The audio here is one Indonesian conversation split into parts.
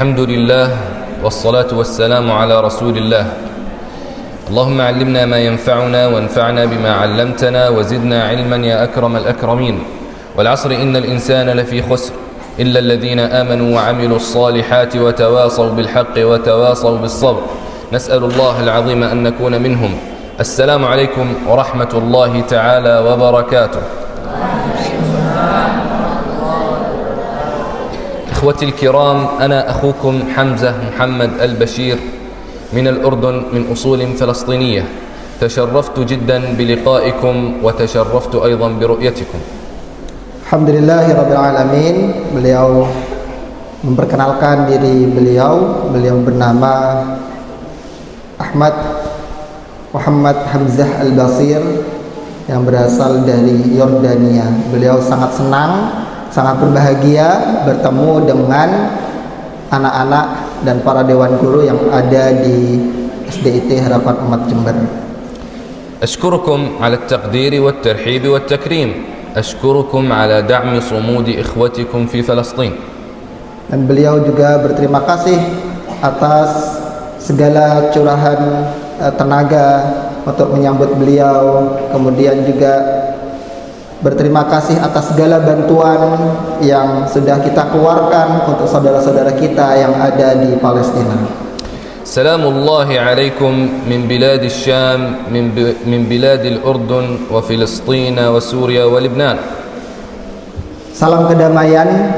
الحمد لله والصلاة والسلام على رسول الله. اللهم علمنا ما ينفعنا وانفعنا بما علمتنا وزدنا علما يا أكرم الأكرمين. والعصر إن الإنسان لفي خسر إلا الذين آمنوا وعملوا الصالحات وتواصوا بالحق وتواصوا بالصبر. نسأل الله العظيم أن نكون منهم. السلام عليكم ورحمة الله تعالى وبركاته. إخوتي الكرام، أنا أخوكم حمزة محمد البشير من الأردن من أصول فلسطينية. تشرفت جدا بلقائكم وتشرفت أيضا برؤيتكم. Alhamdulillahirabbil alamin. Beliau memperkenalkan diri beliau bernama Ahmad Muhammad Hamzah Al-Basir yang berasal dari Yordania. Beliau sangat senang, sangat berbahagia bertemu dengan anak-anak dan para dewan guru yang ada di SDIT Harapan Umat Jember. أشكركم على التقدير والترحيب والتكريم. أشكركم على دعم صمود إخوتكم في فلسطين. Dan beliau juga berterima kasih atas segala curahan tenaga untuk menyambut beliau, kemudian juga berterima kasih atas segala bantuan yang sudah kita keluarkan untuk saudara-saudara kita yang ada di Palestina. سلام الله عليكم من بلاد الشام من بلاد الأردن وفلسطين وسوريا ولبنان. Salam kedamaian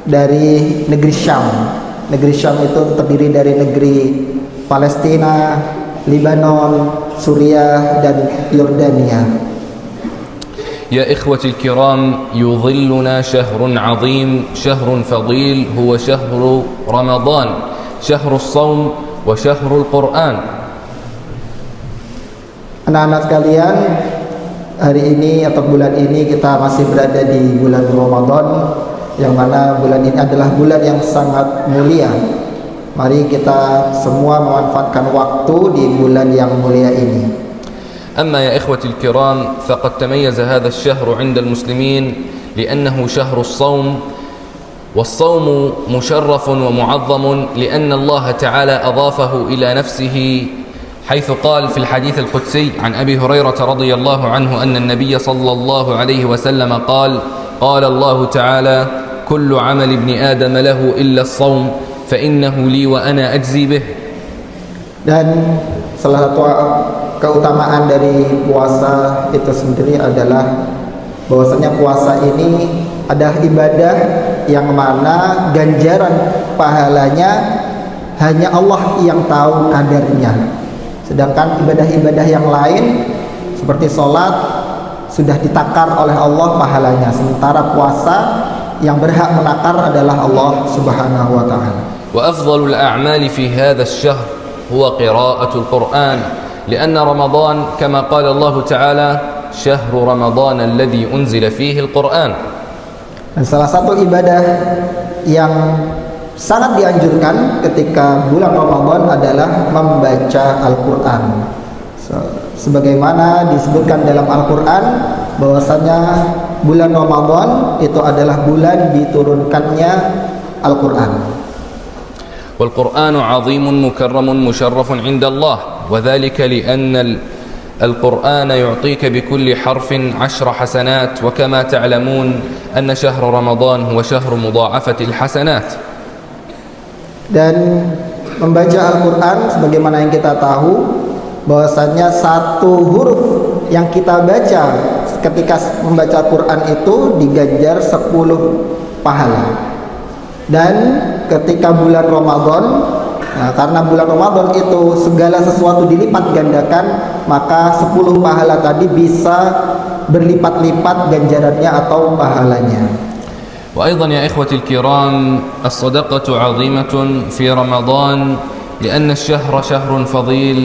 dari negeri Syam. Negeri Syam itu terdiri dari negeri Palestina, Lebanon, Suriah, dan Yordania. يا إخوتي الكرام، يظلنا شهر عظيم، شهر فضيل، هو شهر رمضان، شهر الصوم وشهر القرآن. Anak-anak sekalian, hari ini atau bulan ini kita masih berada di bulan Ramadan, yang mana bulan ini adalah bulan yang sangat mulia. Mari kita semua memanfaatkan waktu di bulan yang mulia ini. أما يا إخوتي الكرام، فقد تميز هذا الشهر عند المسلمين لأنه شهر الصوم، والصوم مشرف ومعظم لأن الله تعالى أضافه إلى نفسه، حيث قال في الحديث القدسي عن أبي هريرة رضي الله عنه أن النبي صلى الله عليه وسلم قال الله تعالى: كل عمل ابن آدم له إلا الصوم فإنه لي وأنا أجزي به. Dan salah satu keutamaan dari puasa itu sendiri adalah bahwasanya puasa ini adalah ibadah yang mana ganjaran pahalanya hanya Allah yang tahu kadarnya. Sedangkan ibadah-ibadah yang lain seperti sholat sudah ditakar oleh Allah pahalanya, sementara puasa yang berhak menakar adalah Allah Subhanahu wa taala. وأفضل الأعمال في هذا الشهر هو قراءة القرآن، لأن رمضان كما قال الله تعالى: شهر رمضان الذي أنزل فيه القرآن. Dan salah satu ibadah yang sangat dianjurkan ketika bulan Ramadan adalah membaca Al-Quran. Sebagaimana disebutkan dalam Al-Quran bahwasanya bulan Ramadan itu adalah bulan diturunkannya Al-Quran. والقرآن عظيم مكرم مشرف عند الله، وذلك لأن القرآن يعطيك بكل حرف 10 حسنات، وكما تعلمون أن شهر رمضان هو شهر مضاعفة الحسنات. Dan membaca Al-Quran sebagaimana yang kita tahu bahwasanya satu huruf yang kita baca ketika membaca Al-Quran itu diganjar 10 pahala. Dan ketika bulan Ramadan, karena bulan Ramadan itu segala sesuatu dilipat gandakan, maka 10 pahala tadi bisa berlipat-lipat ganjarannya atau pahalanya. وأيضا يا إخوتي الكرام، الصدقة عظيمة في رمضان لأن الشهر شهر فضيل،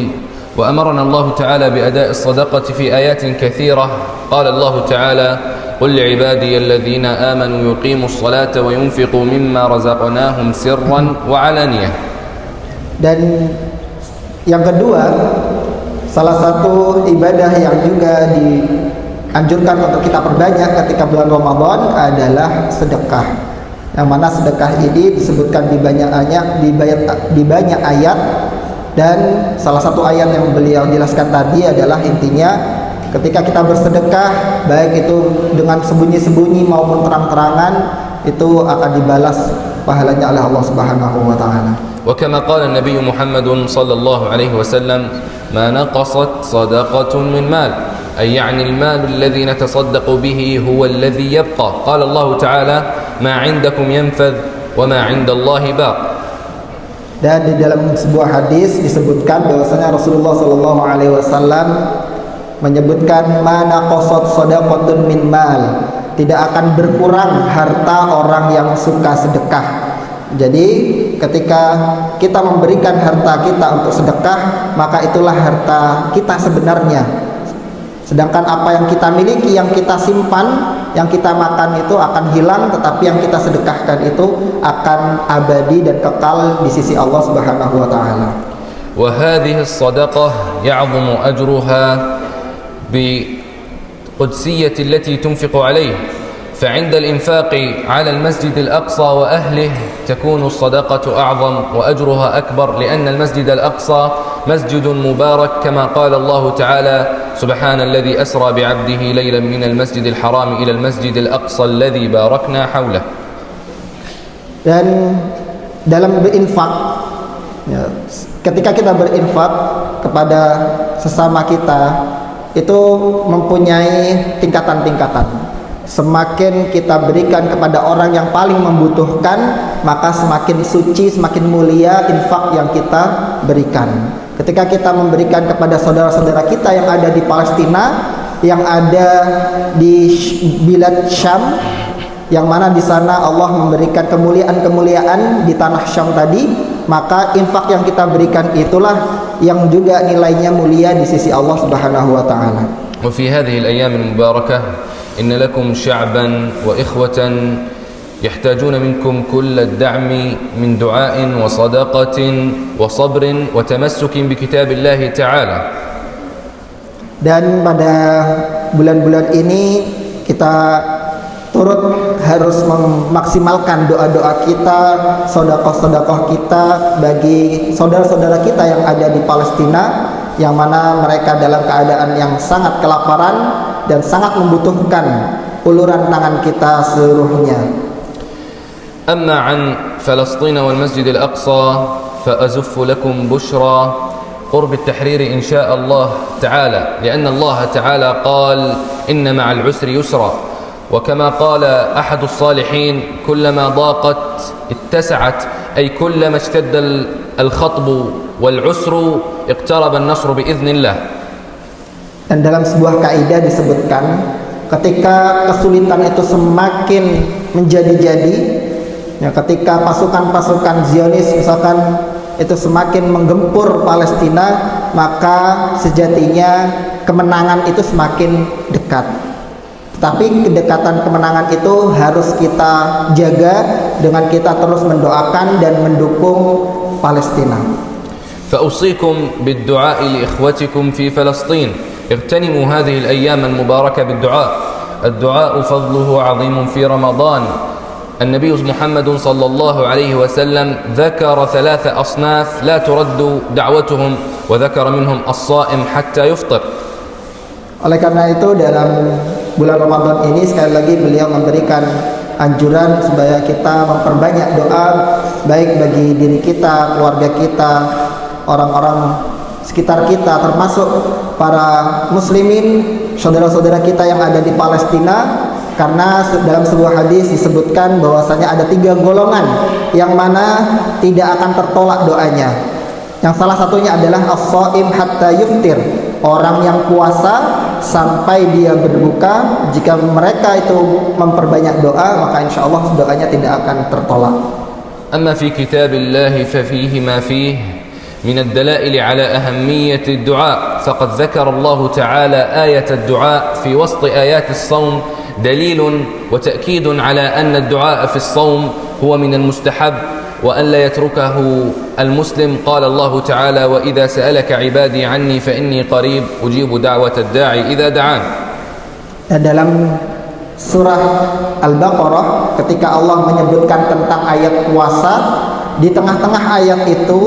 وأمرنا الله تعالى بأداء الصدقة في آيات كثيرة. قال الله تعالى: قل لعبادي الذين آمنوا يقيموا الصلاة وينفقوا مما رزقناهم سرا وعلانية. Dan yang kedua, salah satu ibadah yang juga dianjurkan untuk kita perbanyak ketika bulan Ramadan adalah sedekah. yang mana sedekah ini disebutkan di banyak ayat, dan salah satu ayat yang beliau jelaskan tadi adalah intinya ketika kita bersedekah, baik itu dengan sembunyi-sembunyi maupun terang-terangan, itu akan dibalas pahalanya oleh Allah Subhanahu wa taala. وكما قال النبي محمد صلى الله عليه وسلم ما نقصت صدقة من مال، أي يعني المال الذي نتصدق به هو الذي يبقى. قال الله تعالى ما عندكم ينفذ وما عند الله باق. Dan di dalam sebuah hadis disebutkan bahwasanya Rasulullah Shallallahu Alaihi Wasallam menyebutkan mana qasat sadaqatun min mal, tidak akan berkurang harta orang yang suka sedekah. Jadi ketika kita memberikan harta kita untuk sedekah, maka itulah harta kita sebenarnya. Sedangkan apa yang kita miliki, yang kita simpan, yang kita makan itu akan hilang, tetapi yang kita sedekahkan itu akan abadi dan kekal di sisi Allah Subhanahu wa taala. Wa hadhihi as-sadaqah ya'zumu ajruha بقدسية التي تنفق عليه، فعند الإنفاق على المسجد الأقصى وأهله تكون الصدقة أعظم وأجرها أكبر، لأن المسجد الأقصى مسجد مبارك كما قال الله تعالى سبحان الذي أسرى بعبده ليلا من المسجد الحرام إلى المسجد الأقصى الذي باركنا حوله. Dan dalam berinfak, ya, ketika kita berinfak kepada sesama kita, itu mempunyai tingkatan-tingkatan. Semakin kita berikan kepada orang yang paling membutuhkan, maka semakin suci, semakin mulia infak yang kita berikan. Ketika kita memberikan kepada saudara-saudara kita yang ada di Palestina, yang ada di Bilad Syam, yang mana di sana Allah memberikan kemuliaan-kemuliaan di tanah Syam tadi, maka infak yang kita berikan itulah yang juga nilainya mulia di sisi Allah Subhanahu wa taala. وفي هذه الأيام المباركة إن لكم شعبا وإخوة يحتاجون منكم كل الدعم من دعاء وصدقة وصبر وتمسك بكتاب الله تعالى. Dan pada bulan-bulan ini kita turut harus memaksimalkan doa-doa kita, sedekah-sedekah kita bagi saudara-saudara kita yang ada di Palestina, yang mana mereka dalam keadaan yang sangat kelaparan dan sangat membutuhkan uluran tangan kita seluruhnya. أما عن فلسطين والمسجد الأقصى فأزف لكم بشرى قرب التحرير إن شاء الله تعالى، لأن الله تعالى قال إن مع العسر يسرا، وكما قال أحد الصالحين كلما ضاقت اتسعت، أي كلما اشتد الخطب والعسر اقترب النصر بإذن الله. Dan dalam sebuah kaidah disebutkan ketika kesulitan itu semakin menjadi-jadi, ya, ketika pasukan-pasukan Zionis misalkan itu semakin menggempur Palestina, maka sejatinya kemenangan itu semakin dekat. Tapi kedekatan kemenangan itu harus kita jaga dengan kita terus mendoakan dan mendukung Palestina. فأوصيكم بالدعاء لإخوتكم في فلسطين، اغتنموا هذه الأيام المباركة بالدعاء. الدعاء فضله عظيم في رمضان. النبي محمد صلى الله عليه وسلم ذكر 3 أصناف لا ترد دعوتهم، وذكر منهم الصائم حتى يفطر. Oleh karena itu dalam bulan Ramadan ini sekali lagi beliau memberikan anjuran supaya kita memperbanyak doa, baik bagi diri kita, keluarga kita, orang-orang sekitar kita, termasuk para muslimin, saudara-saudara kita yang ada di Palestina. Karena dalam sebuah hadis disebutkan bahwasanya ada 3 golongan yang mana tidak akan tertolak doanya. Yang salah satunya adalah as-shaim hatta yuftir, orang yang puasa sampai dia berbuka. Jika mereka itu memperbanyak doa, maka insya Allah doanya tidak akan tertolak. أما في كتاب الله ففيه ما فيه من الدلائل على أهمية الدعاء، فقد ذكر الله تعالى آية الدعاء في وسط آيات الصوم، دليل وتأكيد على أن الدعاء في الصوم هو من المستحب وأن لا يتركه المسلم. قال الله تعالى وإذا سألك عبادي عني فإني قريب أجيب دعوة الداعي إذا دعان. Dalam surah Al-Baqarah ketika Allah menyebutkan tentang ayat puasa, di tengah-tengah ayat itu,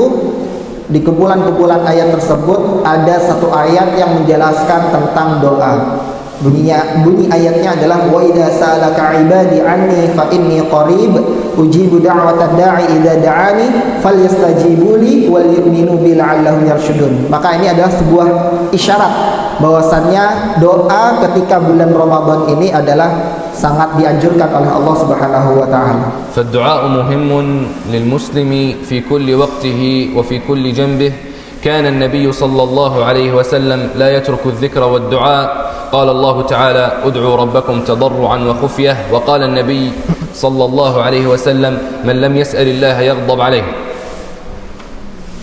di kumpulan-kumpulan ayat tersebut ada satu ayat yang menjelaskan tentang doa. Bunyi ayatnya adalah wa idza sa'alaka 'ibadi 'anni fa inni qarib ujibu da'watad da'i idza da'ani falyastajibu li wal yu'minu bi la'allahum yarshudun. Maka ini adalah sebuah isyarat bahwasannya doa ketika bulan Ramadan ini adalah sangat dianjurkan oleh Allah Subhanahu wa taala. فالدعاء مهم للمسلم في كل وقته وفي كل جنبه. كان النبي صلى الله عليه وسلم لا يترك الذكر والدعاء. قال الله تعالى ادعوا ربكم تضرعا وخفية. وقال النبي صلى الله عليه وسلم من لم يسأل الله يغضب عليه.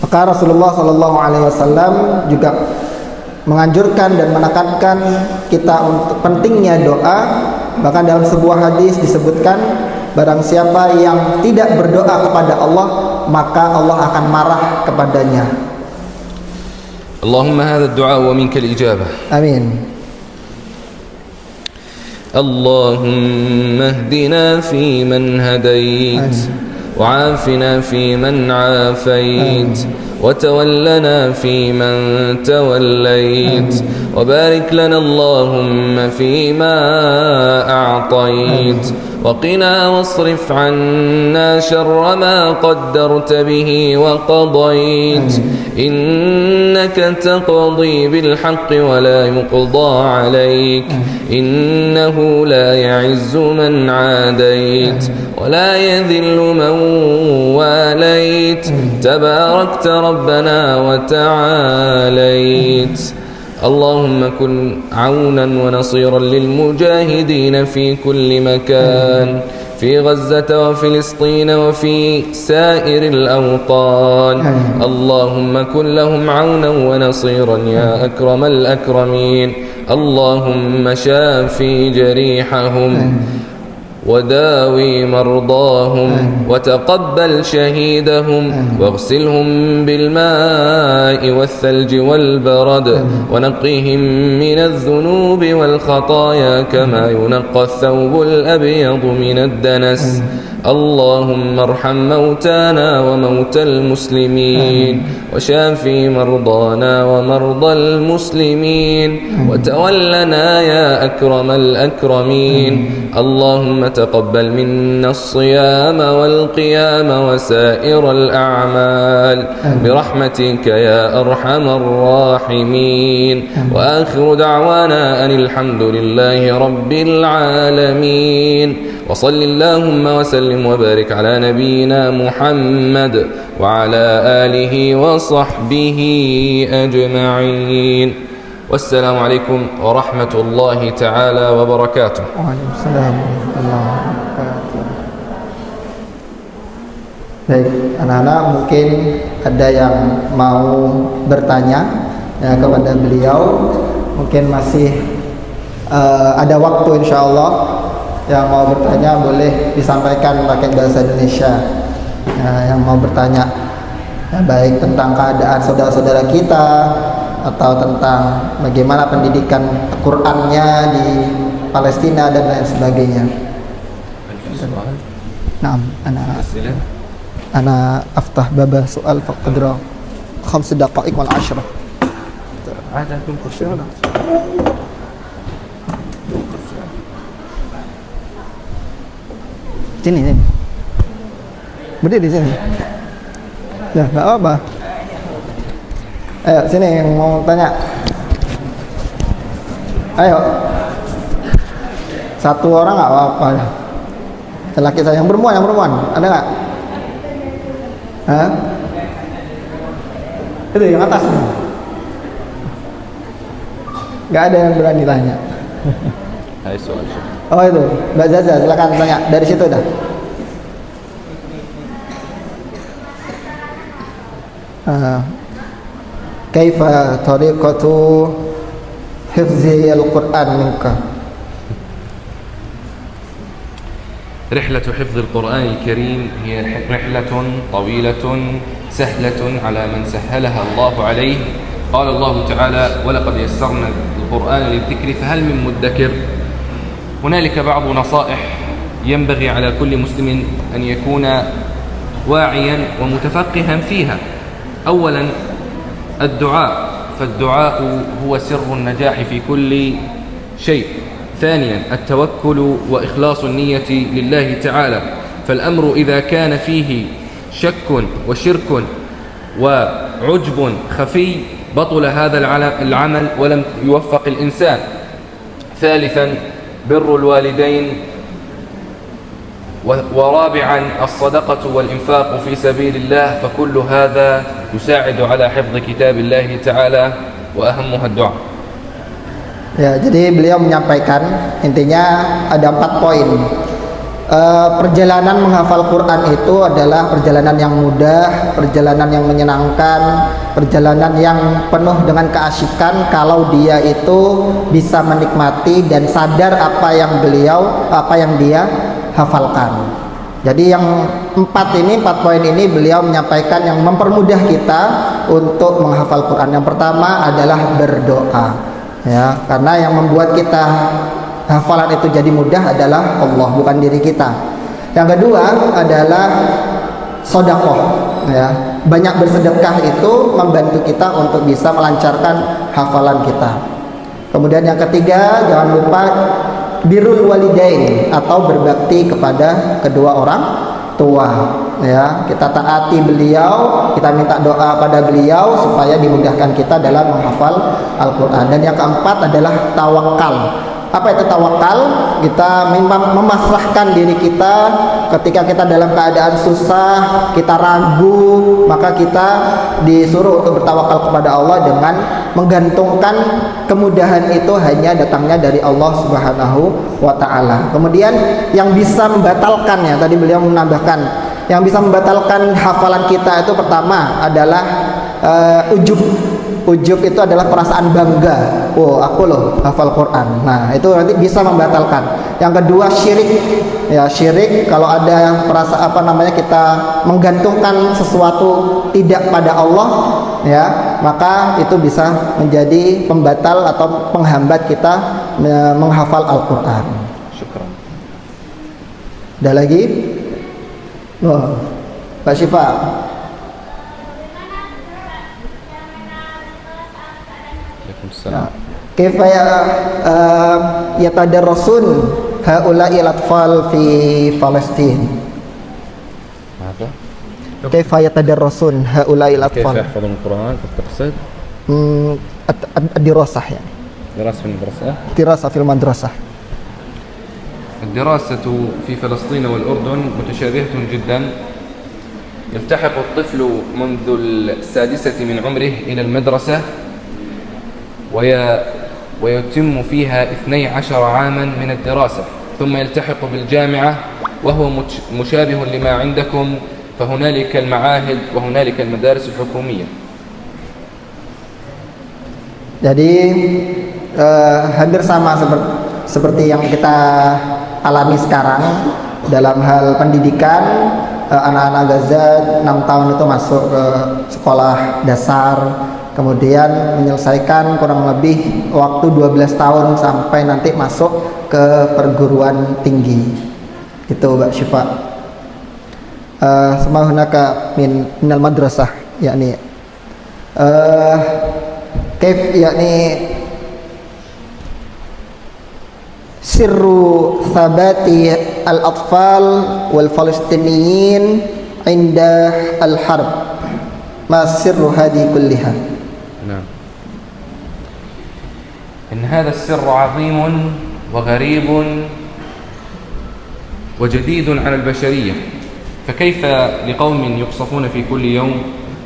Maka Rasulullah Sallallahu Alaihi Wasallam juga menganjurkan dan menekankan kita untuk pentingnya doa. Bahkan dalam sebuah hadis disebutkan barang siapa yang tidak berdoa kepada Allah maka Allah akan marah kepadanya. Allahumma hadha ad-du'a wa minka al-ijabah. Amin. اللهم اهدنا فيمن هديت وعافنا فيمن عافيت وتولنا فيمن توليت وبارك لنا اللهم فيما أعطيت وقنا واصرف عنا شر ما قدرت به وقضيت إنك تقضي بالحق ولا يقضى عليك إنه لا يعز من عاديت ولا يذل من واليت تباركت ربنا وتعاليت. اللهم كن عونا ونصيرا للمجاهدين في كل مكان في غزة وفلسطين وفي سائر الأوطان. اللهم كن لهم عونا ونصيرا يا أكرم الأكرمين. اللهم شافي جريحهم وداوي مرضاهم وتقبل شهيدهم واغسلهم بالماء والثلج والبرد ونقهم من الذنوب والخطايا كما ينقى الثوب الأبيض من الدنس. اللهم ارحم موتانا وموتى المسلمين وشافي مرضانا ومرضى المسلمين وتولنا يا أكرم الأكرمين. اللهم تقبل منا الصيام والقيام وسائر الأعمال برحمتك يا أرحم الراحمين. وآخر دعوانا أن الحمد لله رب العالمين. وصل اللهم وسلم وبارك على نبينا محمد وعلى آله وصحبه أجمعين. والسلام عليكم ورحمة الله تعالى وبركاته. Waalaikumsalam warahmatullahi wabarakatuh. Baik, anak-anak mungkin ada yang mau bertanya ya, kepada beliau. Mungkin masih ada waktu insyaallah. Yang mau bertanya boleh disampaikan pakai bahasa Indonesia. Yang mau bertanya ya, baik tentang keadaan saudara-saudara kita atau tentang bagaimana pendidikan Qur'annya di Palestina dan lain sebagainya. Naam, ana aftah baba soal faqadra 5 daqaiq wal 10. Ada kursi. Sini. Berdiri di sini. Ya, enggak apa-apa. Ayo, sini yang mau tanya. Ayo. Satu orang enggak apa-apa. Laki saya yang perempuan, ada enggak? Hah? Itu yang atas. Enggak ada yang berani tanya. Hai soal. Oh itu, Mbak Zaza, silakan tanya dari situ dah. Kaifa tariqatu hifzi al-Qur'an minka? رحلة حفظ القرآن الكريم هي رحلة طويلة سهلة على من سهلها الله عليه. قال الله تعالى ولقد يسرنا القرآن للذكر فهل من مدكر. هنالك بعض نصائح ينبغي على كل مسلم أن يكون واعيا ومتفقها فيها. أولا الدعاء، فالدعاء هو سر النجاح في كل شيء. ثانيا التوكل وإخلاص النية لله تعالى، فالأمر إذا كان فيه شك وشرك وعجب خفي بطل هذا العمل ولم يوفق الإنسان. ثالثا بر الوالدين، ورابعا الصدقة والإنفاق في سبيل الله، فكل هذا يساعد على حفظ كتاب الله تعالى وأهمها الدعاء. Ya, jadi beliau menyampaikan intinya ada 4 poin. Perjalanan menghafal Quran itu adalah perjalanan yang mudah, perjalanan yang menyenangkan, perjalanan yang penuh dengan keasyikan kalau dia itu bisa menikmati dan sadar apa yang dia hafalkan. Jadi yang 4 poin ini beliau menyampaikan yang mempermudah kita untuk menghafal Quran. Yang pertama adalah berdoa, ya, karena yang membuat kita hafalan itu jadi mudah adalah Allah, bukan diri kita. Yang kedua adalah sedekah, ya. Banyak bersedekah itu membantu kita untuk bisa melancarkan hafalan kita. Kemudian yang ketiga, jangan lupa birrul walidain atau berbakti kepada kedua orang tua, ya. Kita taati beliau, kita minta doa pada beliau supaya dimudahkan kita dalam menghafal Al-Qur'an. Dan yang keempat adalah tawakal. Apa itu tawakal? Kita memasrahkan diri kita ketika kita dalam keadaan susah, kita ragu, maka kita disuruh untuk bertawakal kepada Allah dengan menggantungkan kemudahan itu hanya datangnya dari Allah Subhanahu wa taala. Kemudian yang bisa membatalkannya, tadi beliau menambahkan, yang bisa membatalkan hafalan kita itu pertama adalah ujub. Ujub itu adalah perasaan bangga. Oh, aku loh hafal Quran. Nah, itu nanti bisa membatalkan. Yang kedua syirik. Ya, syirik kalau ada kita menggantungkan sesuatu tidak pada Allah, ya, maka itu bisa menjadi pembatal atau penghambat kita menghafal Al-Qur'an. Syukran. Ada lagi? Oh, Pak Syifa. Kaifa yatadarrasun haula'il atfal fi Palestin? Apa? Kaifa yatadarrasun haula'il atfal? كيف يحفظون القرآن تقصد؟ الدراسة يعني. دراسة في المدرسة؟ دراسة في المدرسة. الدراسة في فلسطين والأردن متشابهة جدا. يلتحق الطفل منذ 6 من عمره إلى المدرسة ويتم فيها 12 عاما من الدراسة، ثم يلتحق بالجامعة وهو مشابه لما عندكم، فهنالك المعاهد وهنالك المدارس الحكومية. Jadi hampir sama seperti yang kita alami sekarang dalam hal pendidikan. Anak-anak Gaza 6 tahun itu masuk ke sekolah dasar, kemudian menyelesaikan kurang lebih waktu 12 tahun sampai nanti masuk ke perguruan tinggi. Itu Mbak Syifa. Sama hunaka minal madrasah, yakni kaif yakni sirru thabati al-atfal wal falastiniyin inda al-harb, ma sirru hadi kulliha. نعم. إن هذا السر عظيم وغريب وجديد على البشرية، فكيف لقوم يقصفون في كل يوم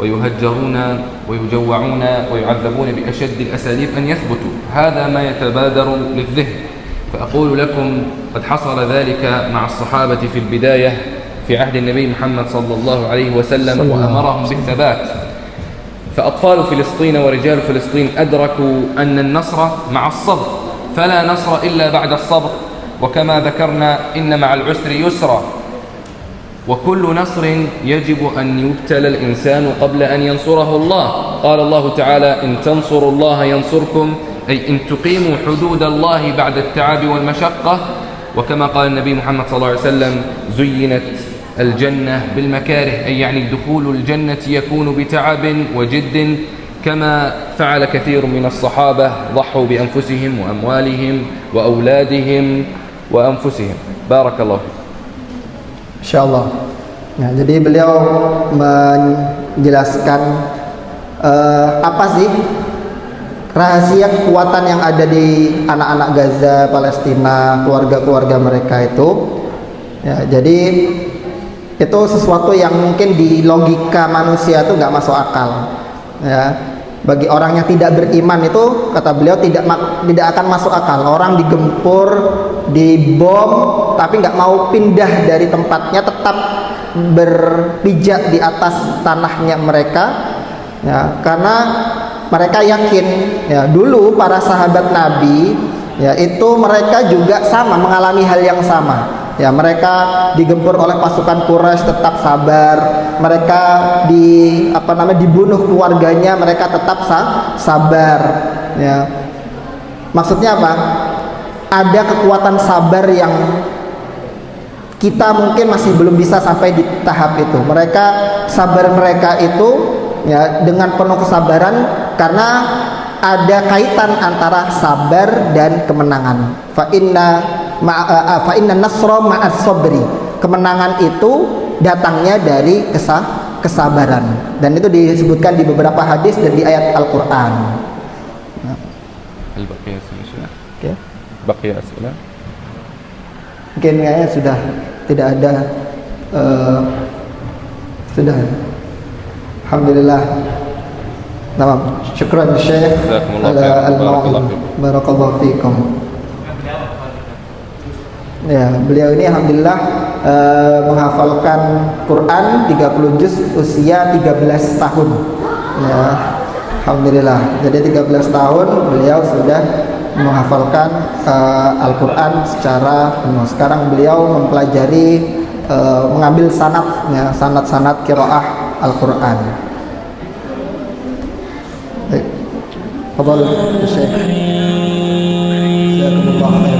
ويهجرون ويجوعون ويعذبون بأشد الأساليب أن يثبتوا؟ هذا ما يتبادر للذهن. فأقول لكم قد حصل ذلك مع الصحابة في البداية في عهد النبي محمد صلى الله عليه وسلم وأمرهم بالثبات. فأطفال فلسطين ورجال فلسطين أدركوا أن النصر مع الصبر، فلا نصر إلا بعد الصبر، وكما ذكرنا إن مع العسر يسرا، وكل نصر يجب أن يبتلى الإنسان قبل أن ينصره الله. قال الله تعالى إن تنصروا الله ينصركم، أي إن تقيموا حدود الله بعد التعب والمشقة وكما قال النبي محمد صلى الله عليه وسلم زينت الجنة بالمكاره، أي يعني دخول الجنة يكون بتعب وجد، كما فعل كثير من الصحابة ضحوا بأنفسهم وأموالهم وأولادهم وأنفسهم. بارك الله فيك. Insyaallah. Nah, jadi beliau menjelaskan apa sih rahasia kekuatan yang ada di anak-anak Gaza, Palestina, keluarga-keluarga mereka itu. Ya, jadi itu sesuatu yang mungkin di logika manusia itu nggak masuk akal. Ya, bagi orang yang tidak beriman itu, kata beliau, tidak akan masuk akal. Orang digempur, dibom, tapi nggak mau pindah dari tempatnya, tetap berpijak di atas tanahnya mereka. Ya, karena mereka yakin, ya, dulu para sahabat Nabi, ya, itu mereka juga sama, mengalami hal yang sama. Ya, mereka digempur oleh pasukan Quraisy tetap sabar. Mereka dibunuh keluarganya, mereka tetap sabar. Ya. Maksudnya apa? Ada kekuatan sabar yang kita mungkin masih belum bisa sampai di tahap itu. Mereka sabar, mereka itu, ya, dengan penuh kesabaran, karena ada kaitan antara sabar dan kemenangan. Fa inna nasra ma'as sabri. Kemenangan itu datangnya dari kesabaran, dan itu disebutkan di beberapa hadis dan di ayat Al-Qur'an. Oke. Baqiya as'ila. Mungkin kayaknya sudah tidak ada, sudah. Alhamdulillah. Nah, syukran Syekh ala al-mau'izah. Barakallahu fiikum. Ya, beliau ini alhamdulillah menghafalkan Quran 30 juz usia 13 tahun. Ya, alhamdulillah. Jadi 13 tahun beliau sudah menghafalkan Al-Quran secara penuh. Sekarang beliau mempelajari, mengambil sanad, ya, sanad qiraah Al-Quran. Baik. Fadhal Syekh. Jazakumullah khairan.